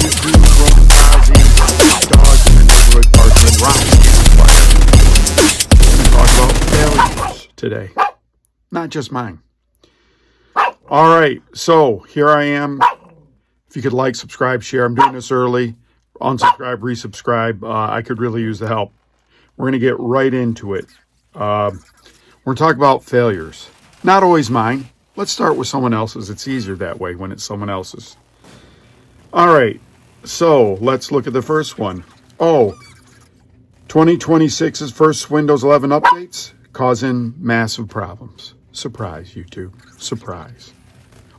YouTube, Ronin Kaze, dogs in the neighborhood, partially Ronin Kaze. Talk about failures today, not just mine. All right, so here I am. If you could like, subscribe, share. I'm doing this early. Unsubscribe, resubscribe. I could really use the help. We're going to get right into it. We're going to talk about failures. Not always mine. Let's start with someone else's. It's easier that way when it's someone else's. All right, so let's look at the first one. 2026's first Windows 11 updates causing massive problems. Surprise, YouTube. Surprise.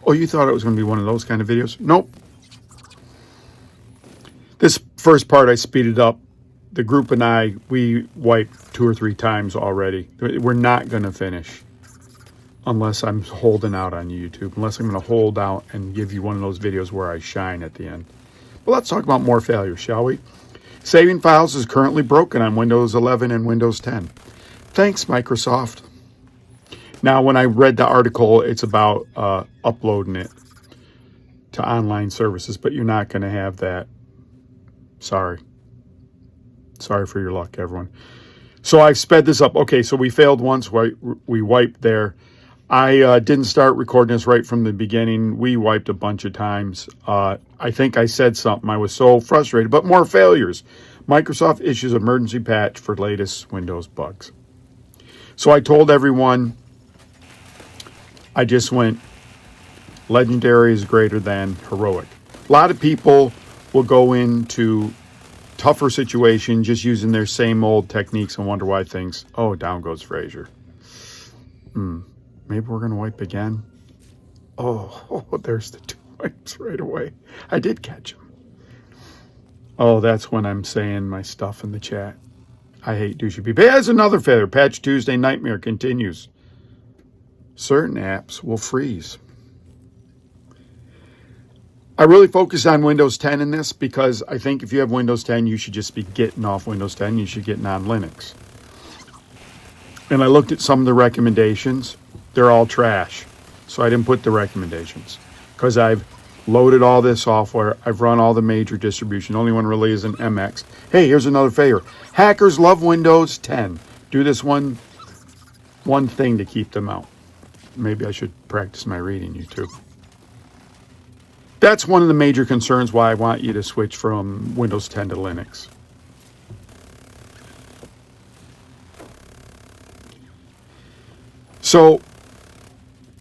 Oh, you thought it was going to be one of those kind of videos? Nope. This first part I speeded up. The group and I, we wiped 2 or 3 times already. We're not going to finish unless I'm holding out on YouTube, unless I'm going to hold out and give you one of those videos where I shine at the end. But let's talk about more failures, shall we? Saving files is currently broken on Windows 11 and Windows 10. Thanks, Microsoft. Now, when I read the article, it's about uploading it to online services, but you're not going to have that. Sorry. Sorry for your luck, everyone. So I've sped this up. Okay, so we failed once. We wiped there. I didn't start recording this right from the beginning. We wiped a bunch of times. I think I said something. I was so frustrated. But more failures. Microsoft issues emergency patch for latest Windows bugs. So I told everyone, I just went, legendary is greater than heroic. A lot of people will go into tougher situation just using their same old techniques and wonder why things, down goes Fraser. Maybe we're going to wipe again. Oh, there's the 2 wipes right away. I did catch them. Oh, that's when I'm saying my stuff in the chat. I hate douchey people. There's another failure. Patch Tuesday nightmare continues. Certain apps will freeze. I really focus on Windows 10 in this because I think if you have Windows 10, you should just be getting off Windows 10. You should get on Linux. And I looked at some of the recommendations. They're all trash. So I didn't put the recommendations because I've loaded all this software. I've run all the major distributions. The only one really is an MX. Hey, here's another failure. Hackers love Windows 10. Do this one thing to keep them out. Maybe I should practice my reading, YouTube. That's one of the major concerns why I want you to switch from Windows 10 to Linux. So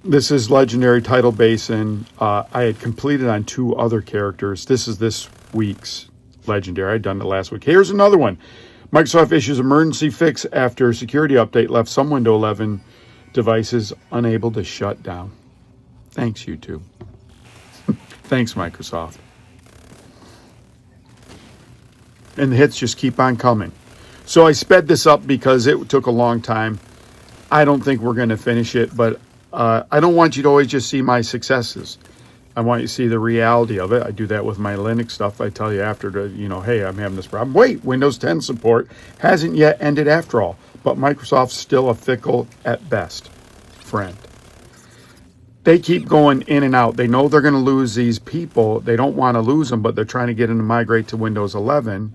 this is Legendary Title Basin. I had completed on 2 other characters. This is this week's Legendary. I'd done it last week. Here's another one. Microsoft issues emergency fix after security update left some Windows 11 devices unable to shut down. Thanks, YouTube. Thanks, Microsoft. And the hits just keep on coming. So I sped this up because it took a long time. I don't think we're going to finish it, but I don't want you to always just see my successes. I want you to see the reality of it. I do that with my Linux stuff. I tell you after, hey, I'm having this problem. Wait, Windows 10 support hasn't yet ended after all, but Microsoft's still a fickle at best friend. They keep going in and out. They know they're going to lose these people. They don't want to lose them, but they're trying to get them to migrate to Windows 11.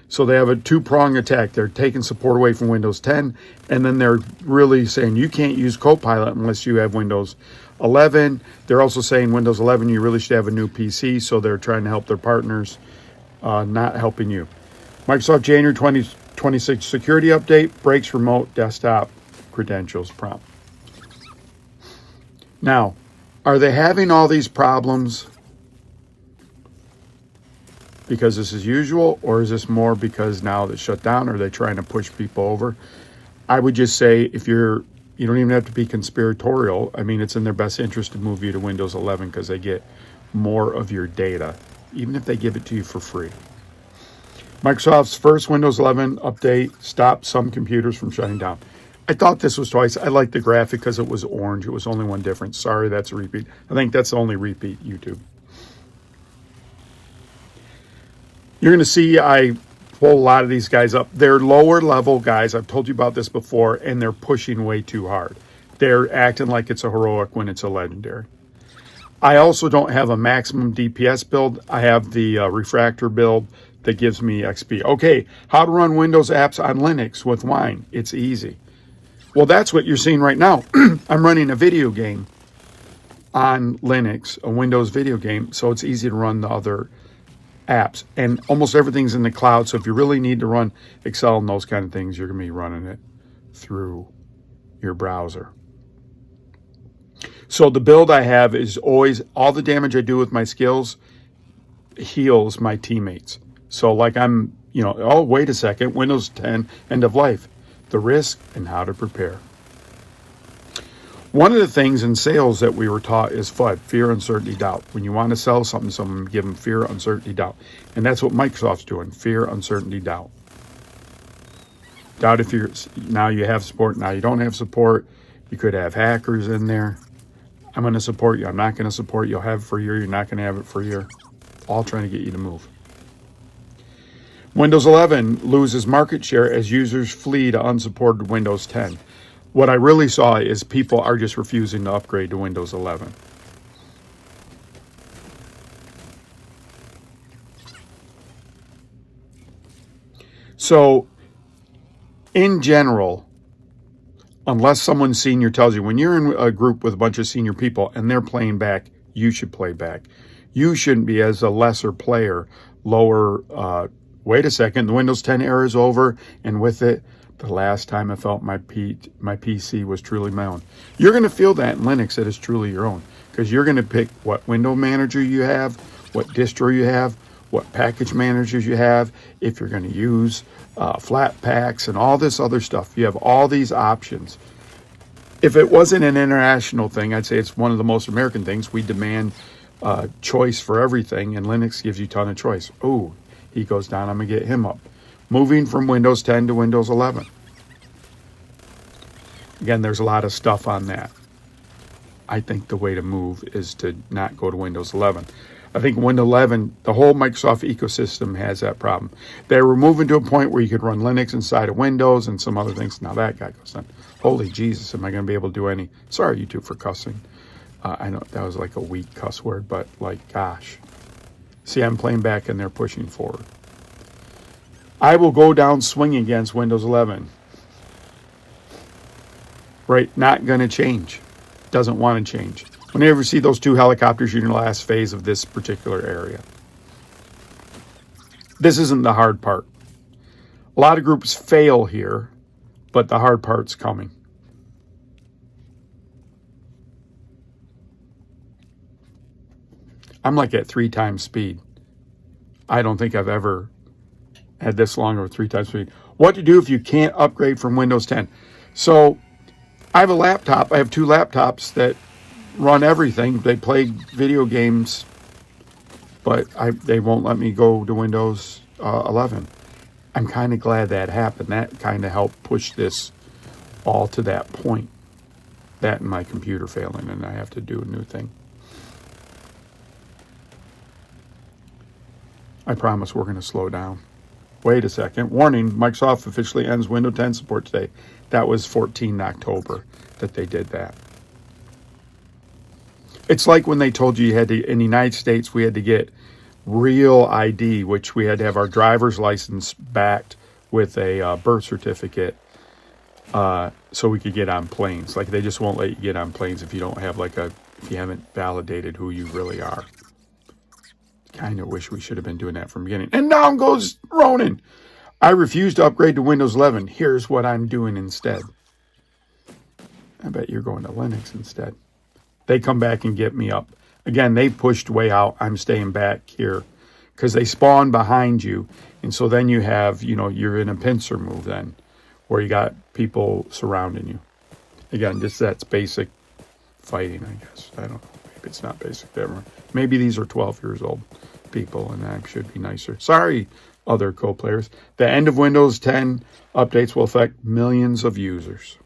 So they have a 2-pronged attack. They're taking support away from Windows 10, and then they're really saying you can't use Copilot unless you have Windows 11. They're also saying Windows 11, you really should have a new PC, so they're trying to help their partners, not helping you. Microsoft January 2026 security update breaks remote desktop credentials prompt. Now, are they having all these problems because this is usual, or is this more because now it's shut down, or are they trying to push people over? I would just say you don't even have to be conspiratorial. I mean, it's in their best interest to move you to Windows 11 because they get more of your data, even if they give it to you for free. Microsoft's first Windows 11 update stopped some computers from shutting down. I thought this was twice. I liked the graphic because it was orange. It was only one difference. Sorry, that's a repeat. I think that's the only repeat, YouTube. You're going to see I pull a lot of these guys up. They're lower level guys. I've told you about this before, and they're pushing way too hard. They're acting like it's a heroic when it's a legendary. I also don't have a maximum DPS build. I have the refractor build that gives me XP. Okay, how to run Windows apps on Linux with Wine. It's easy. Well, that's what you're seeing right now. I'm running a video game on Linux, a Windows video game, so it's easy to run the other apps. And almost everything's in the cloud, so if you really need to run Excel and those kind of things, you're going to be running it through your browser. So the build I have is always, all the damage I do with my skills heals my teammates. So like I'm, oh, wait a second, Windows 10, end of life. The risk and how to prepare. One of the things in sales that we were taught is FUD, fear, uncertainty, doubt. When you want to sell something to someone, give them fear, uncertainty, doubt. And that's what Microsoft's doing, fear, uncertainty, doubt. Doubt if now you have support, now you don't have support. You could have hackers in there. I'm going to support you. I'm not going to support you. You'll have it for a year. You're not going to have it for a year. All trying to get you to move. Windows 11 loses market share as users flee to unsupported Windows 10. What I really saw is people are just refusing to upgrade to Windows 11. So, in general, unless someone senior tells you, when you're in a group with a bunch of senior people and they're playing back, you should play back. You shouldn't be, as a lesser player, lower, wait a second, the Windows 10 era is over, and with it, the last time I felt my PC was truly my own. You're going to feel that in Linux, that is truly your own, because you're going to pick what window manager you have, what distro you have, what package managers you have, if you're going to use flat packs and all this other stuff. You have all these options. If it wasn't an international thing, I'd say it's one of the most American things. We demand choice for everything, and Linux gives you a ton of choice. Oh, he goes down, I'm going to get him up. Moving from Windows 10 to Windows 11. Again, there's a lot of stuff on that. I think the way to move is to not go to Windows 11. I think Windows 11, the whole Microsoft ecosystem has that problem. They were moving to a point where you could run Linux inside of Windows and some other things. Now that guy goes on. Holy Jesus, am I going to be able to do any? Sorry, YouTube, for cussing. I know that was like a weak cuss word, but like, gosh. See, I'm playing back and they're pushing forward. I will go down swinging against Windows 11. Right, not going to change. Doesn't want to change. When you ever see those two helicopters, you're in the last phase of this particular area. This isn't the hard part. A lot of groups fail here, but the hard part's coming. I'm like at 3 times speed. I don't think I've ever had this long of a 3 times speed. What to do if you can't upgrade from Windows 10? So I have a laptop. I have 2 laptops that run everything. They play video games, but they won't let me go to Windows 11. I'm kind of glad that happened. That kind of helped push this all to that point. That and my computer failing, and I have to do a new thing. I promise we're going to slow down. Wait a second. Warning, Microsoft officially ends Windows 10 support today. That was 14 October that they did that. It's like when they told you had to, in the United States, we had to get real ID, which we had to have our driver's license backed with a birth certificate so we could get on planes. Like, they just won't let you get on planes if you don't have if you haven't validated who you really are. Kind of wish we should have been doing that from the beginning. And down goes Ronin. I refuse to upgrade to Windows 11. Here's what I'm doing instead. I bet you're going to Linux instead. They come back and get me up. Again, they pushed way out. I'm staying back here because they spawn behind you. And so then you have, you're in a pincer move then where you got people surrounding you. Again, that's basic fighting, I guess. I don't know. Maybe it's not basic to everyone. Maybe these are 12 years old people and I should be nicer. Sorry, other co-players. The end of Windows 10 updates will affect millions of users.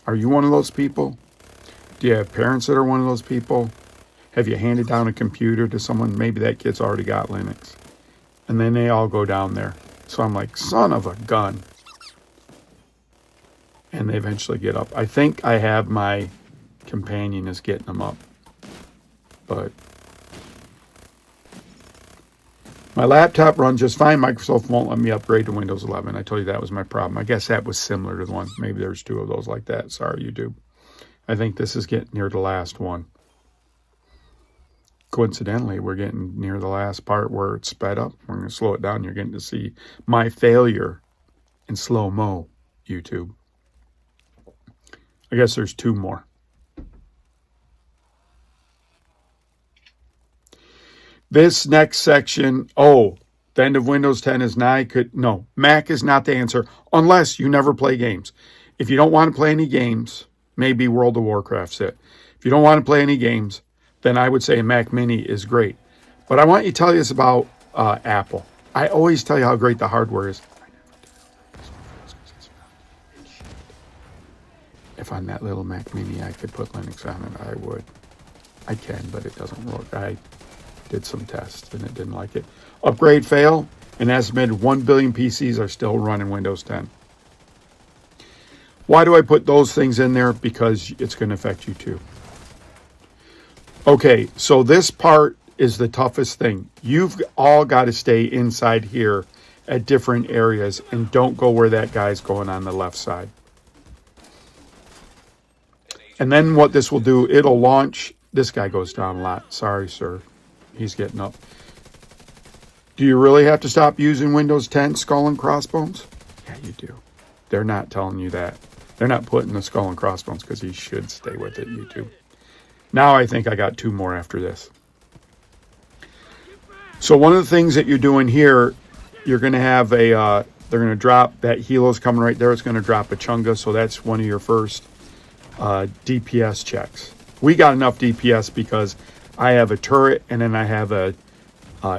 Are you one of those people? Do you have parents that are one of those people? Have you handed down a computer to someone? Maybe that kid's already got Linux. And then they all go down there. So I'm like, son of a gun. And they eventually get up. I think I have my companion is getting them up. But my laptop runs just fine. Microsoft won't let me upgrade to Windows 11. I told you that was my problem. I guess that was similar to the one. Maybe there's two of those like that. Sorry, YouTube. I think this is getting near the last one. Coincidentally, we're getting near the last part where it's sped up. We're going to slow it down. You're getting to see my failure in slow-mo, YouTube. I guess there's two more. This next section, the end of Windows 10 is nigh. No, Mac is not the answer unless you never play games. If you don't want to play any games, maybe World of Warcraft's it. If you don't want to play any games, then I would say a Mac Mini is great. But I want you to tell you this about Apple. I always tell you how great the hardware is. If on that little Mac Mini I could put Linux on it, I would. I can, but it doesn't work. I did some tests and it didn't like it. Upgrade fail. An estimated 1 billion PCs are still running Windows 10. Why do I put those things in there? Because it's going to affect you too. Okay, so this part is the toughest thing. You've all got to stay inside here at different areas and don't go where that guy's going on the left side. And then what this will do, it'll launch. This guy goes down a lot. Sorry, sir. He's getting up. Do you really have to stop using Windows 10 skull and crossbones? Yeah, you do. They're not telling you that. They're not putting the skull and crossbones because he should stay with it, YouTube. Now I think I got two more after this. So one of the things that you're doing here, you're going to have a, they're going to drop, that helo's coming right there. It's going to drop a chunga. So that's one of your first DPS checks. We got enough DPS because I have a turret and then I have a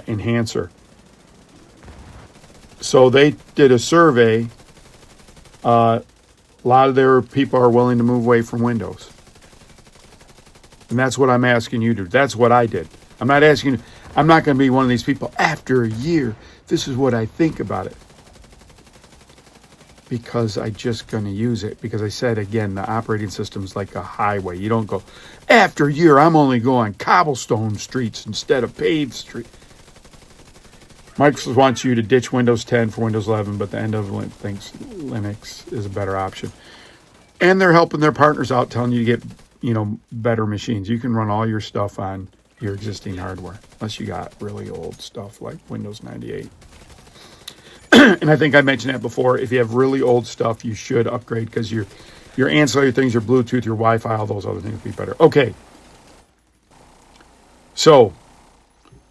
enhancer. So they did a survey. A lot of their people are willing to move away from Windows. And that's what I'm asking you to do. That's what I did. I'm not asking, I'm not going to be one of these people after a year. This is what I think about it. Because I'm just going to use it. Because I said, again, the operating system is like a highway. You don't go, after a year, I'm only going cobblestone streets instead of paved streets. Microsoft wants you to ditch Windows 10 for Windows 11, but the end of Linux thinks Linux is a better option. And they're helping their partners out, telling you to get, better machines. You can run all your stuff on your existing hardware, unless you got really old stuff like Windows 98. And I think I mentioned that before. If you have really old stuff, you should upgrade because your ancillary things, your Bluetooth, your Wi-Fi, all those other things will be better. Okay. So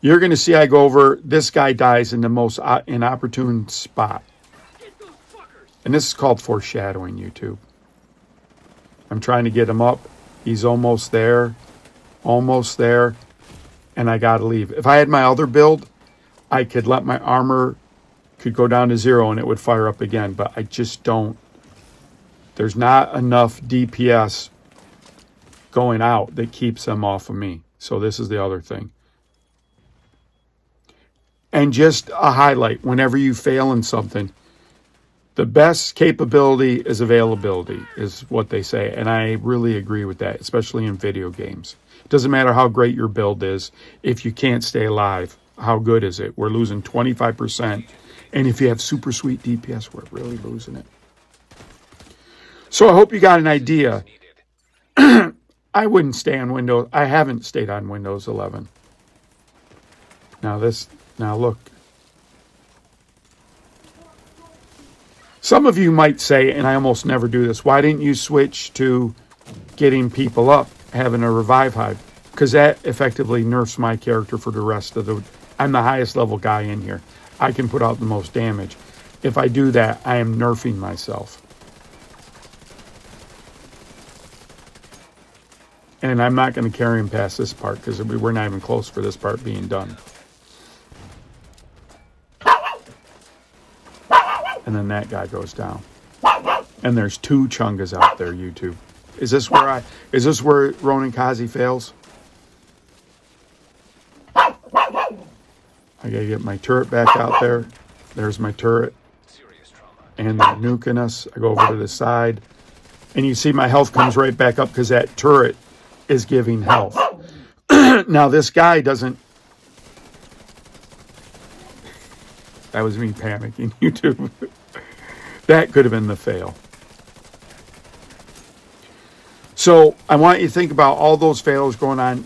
you're going to see I go over, this guy dies in the most inopportune spot. And this is called foreshadowing, YouTube. I'm trying to get him up. He's almost there. Almost there. And I got to leave. If I had my other build, I could let my armor could go down to 0 and it would fire up again. But I just don't. There's not enough DPS going out that keeps them off of me. So this is the other thing. And just a highlight, whenever you fail in something, the best capability is availability, is what they say. And I really agree with that, especially in video games. It doesn't matter how great your build is. If you can't stay alive, how good is it? We're losing 25%. And if you have super sweet DPS, we're really losing it. So I hope you got an idea. I wouldn't stay on Windows. I haven't stayed on Windows 11. Now look. Some of you might say, and I almost never do this, why didn't you switch to getting people up, having a revive hive? Because that effectively nerfs my character for the rest of the... I'm the highest level guy in here. I can put out the most damage. If I do that, I am nerfing myself. And I'm not going to carry him past this part because we're not even close for this part being done. And then that guy goes down. And there's 2 chungas out there, YouTube. Is this where Ronin Kaze fails? I gotta get my turret back out there. There's my turret. And they're nuking us. I go over to the side. And you see my health comes right back up because that turret is giving health. Now this guy doesn't. That was me panicking, YouTube. That could have been the fail. So I want you to think about all those fails going on.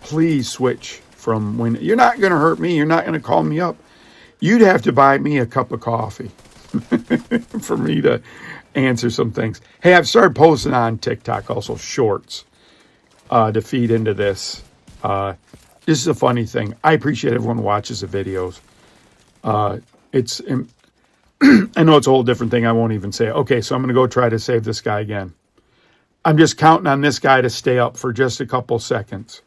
Please switch from Win. You're not going to hurt me. You're not going to call me up. You'd have to buy me a cup of coffee for me to answer some things. Hey, I've started posting on TikTok also shorts to feed into this. This is a funny thing. I appreciate everyone who watches the videos. I know it's a whole different thing. I won't even say it. Okay, so I'm going to go try to save this guy again. I'm just counting on this guy to stay up for just a couple seconds.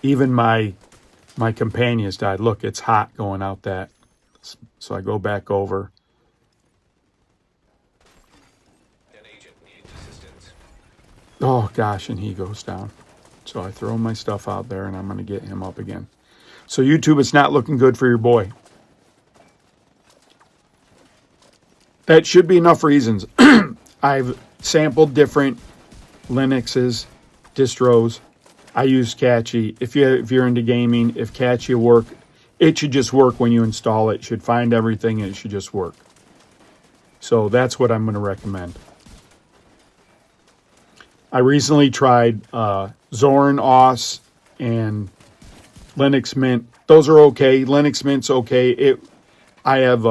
Even my companions died. Look, it's hot going out that. So I go back over. An agent needs assistance. Oh, gosh, and he goes down. So I throw my stuff out there, and I'm going to get him up again. So YouTube, it's not looking good for your boy. That should be enough reasons. I've sampled different Linuxes, distros. I use Cachy. If you're into gaming, if Cachy will work, it should just work when you install it. It should find everything and it should just work. So that's what I'm going to recommend. I recently tried Zorin OS and Linux Mint. Those are okay. Linux Mint's okay. I have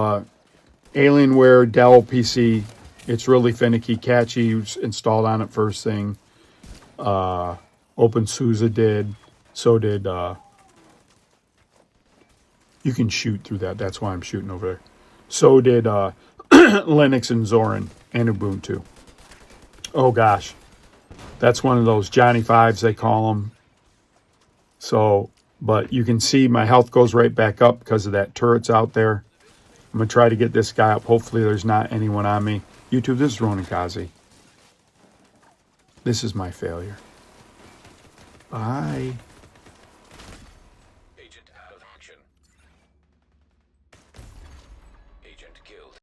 Alienware Dell PC. It's really finicky. Cachy installed on it first thing. OpenSUSE did. So did... you can shoot through that. That's why I'm shooting over there. So did Linux and Zorin and Ubuntu. Oh, gosh. That's one of those Johnny Fives, they call them. So, but you can see my health goes right back up because of that turret's out there. I'm going to try to get this guy up. Hopefully there's not anyone on me. YouTube, this is Ronin Kaze. This is my failure. Bye. Agent out of action. Agent killed.